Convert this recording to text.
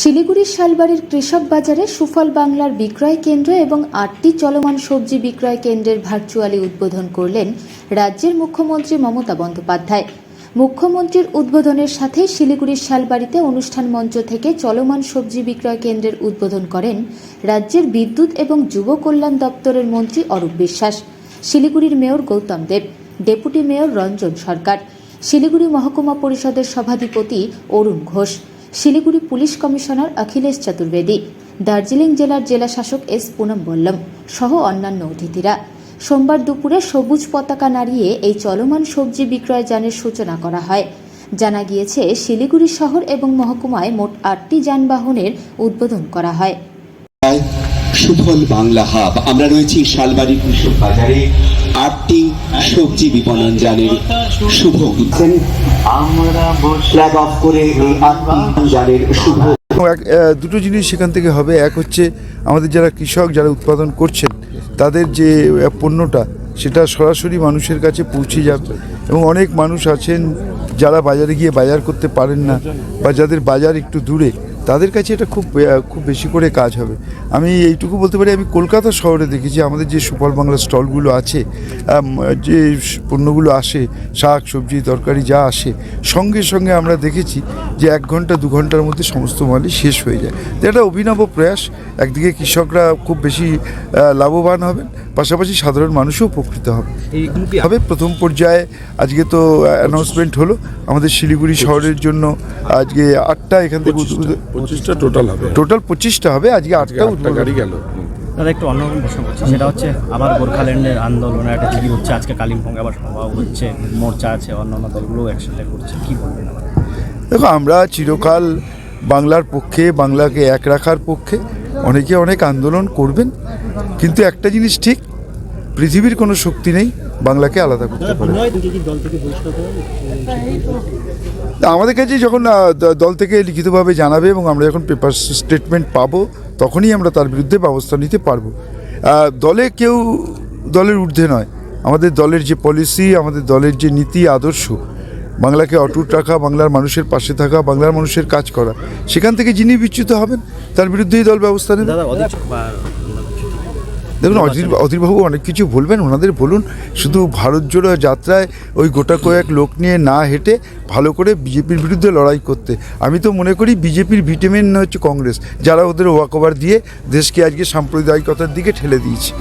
শিলিগুড়ির শালবাড়ির কৃষক বাজারে সুফল বাংলার বিক্রয় কেন্দ্র এবং ৮টি চলমান সবজি বিক্রয় কেন্দ্রের ভার্চুয়ালি উদ্বোধন করলেন রাজ্যের মুখ্যমন্ত্রী মমতা বন্দ্যোপাধ্যায়। মুখ্যমন্ত্রীর উদ্বোধনের সাথে শিলিগুড়ির শালবাড়িতে অনুষ্ঠান মঞ্চ থেকে চলমান সবজি বিক্রয় কেন্দ্রের উদ্বোধন করেন রাজ্যের বিদ্যুৎ এবং যুব কল্যাণ দপ্তরের মন্ত্রী অরূপ বিশ্বাস, শিলিগুড়ির মেয়র গৌতম দেব, ডেপুটি মেয়র রঞ্জন সরকার, শিলিগুড়ি মহকুমা পরিষদের সভাধিপতি অরুণ ঘোষ, শিলিগুড়ি পুলিশ কমিশনার অখিলেশ চতুর্বেদী, দার্জিলিং জেলার জেলাশাসক এস পুনম বল্লম সহ অন্যান্য অতিথিরা। সোমবার দুপুরে সবুজ পতাকা নাড়িয়ে এই চলমান সবজি বিক্রয় যানের সূচনা করা হয়। জানা গিয়েছে, শিলিগুড়ি শহর এবং মহকুমায় মোট ৮টি যানবাহনের উদ্বোধন করা হয়। সুফল বাংলা হাব, আমরা রয়েছি শালবাড়ি কৃষক বাজারে ৮টি সবজি বিপণন যানের শুভ উদ্বোধন। আমরা ফ্ল্যাগ অফ করে এই ৮টি যানের শুভ দুটো জিনিস সেখান থেকে হবে। এক হচ্ছে আমাদের যারা কৃষক যারা উৎপাদন করছেন তাদের যে পণ্যটা সেটা সরাসরি মানুষের কাছে পৌঁছে যাবে, এবং অনেক মানুষ আছেন যারা বাজারে গিয়ে বাজার করতে পারেন না বা যাদের বাজার একটু দূরে, তাদের কাছে এটা খুব বেশি করে কাজ হবে। আমি এইটুকু বলতে পারি, আমি কলকাতা শহরে দেখেছি আমাদের যে সুফল বাংলা স্টলগুলো আছে, যে পণ্যগুলো আসে, শাক সবজি তরকারি যা আসে, সঙ্গে সঙ্গে আমরা দেখেছি যে 1 ঘন্টা 2 ঘন্টার মধ্যে সমস্ত মালই শেষ হয়ে যায়। তো এটা অভিনব প্রয়াস। একদিকে কৃষকরা খুব বেশি লাভবান হবেন, পাশাপাশি সাধারণ মানুষও উপকৃত হবে। প্রথম পর্যায়ে আজকে তো অ্যানাউন্সমেন্ট হলো আমাদের শিলিগুড়ি শহরের জন্য আজকে 8টা, এখান থেকে 25টা টোটাল হবে। টোটাল 25টা হবে, আজকে 8টা গাড়ি গেল। দাদা, একটু অন্যরকম প্রশ্ন করছি, সেটা হচ্ছে আবার গোর্খাল্যান্ডের আন্দোলনের একটা জিডি হচ্ছে, আজকে কালিম্পং আবার সভা হচ্ছে, মোর্চা আছে, অন্যান্য দলগুলোও একসাথে করছে, কি বলবেন? দেখো, আমরা চিরকাল বাংলার পক্ষে, বাংলাকে এক রাখার পক্ষে। অনেকে অনেক আন্দোলন করবেন, কিন্তু একটা জিনিস ঠিক, পৃথিবীর কোনো শক্তি নেই বাংলাকে আলাদা করতে পারে। আমাদের কাছে যখন দল থেকে লিখিতভাবে জানাবে এবং আমরা যখন পেপার স্টেটমেন্ট পাবো, তখনই আমরা তার বিরুদ্ধে ব্যবস্থা নিতে পারবো। দলে কেউ দলের ঊর্ধ্বে নয়। আমাদের দলের যে পলিসি, আমাদের দলের যে নীতি আদর্শ, বাংলাকে অটুট রাখা, বাংলার মানুষের পাশে থাকা, বাংলার মানুষের কাজ করা, সেখান থেকে যিনি বিচ্যুত হবেন তার বিরুদ্ধেই দল ব্যবস্থা নেবে। দেখুন, অধীরবাবু অনেক কিছু বলবেন, ওনাদের বলুন। শুধু ভারত জোড়ো যাত্রায় ওই গোটা কয়েক লোক নিয়ে না হেঁটে ভালো করে বিজেপির বিরুদ্ধে লড়াই করতে। আমি তো মনে করি বিজেপির ভিটামিন হচ্ছে কংগ্রেস, যারা ওদের ওয়াকওভার দিয়ে দেশকে আজকে সাম্প্রদায়িকতার দিকে ঠেলে দিয়েছে।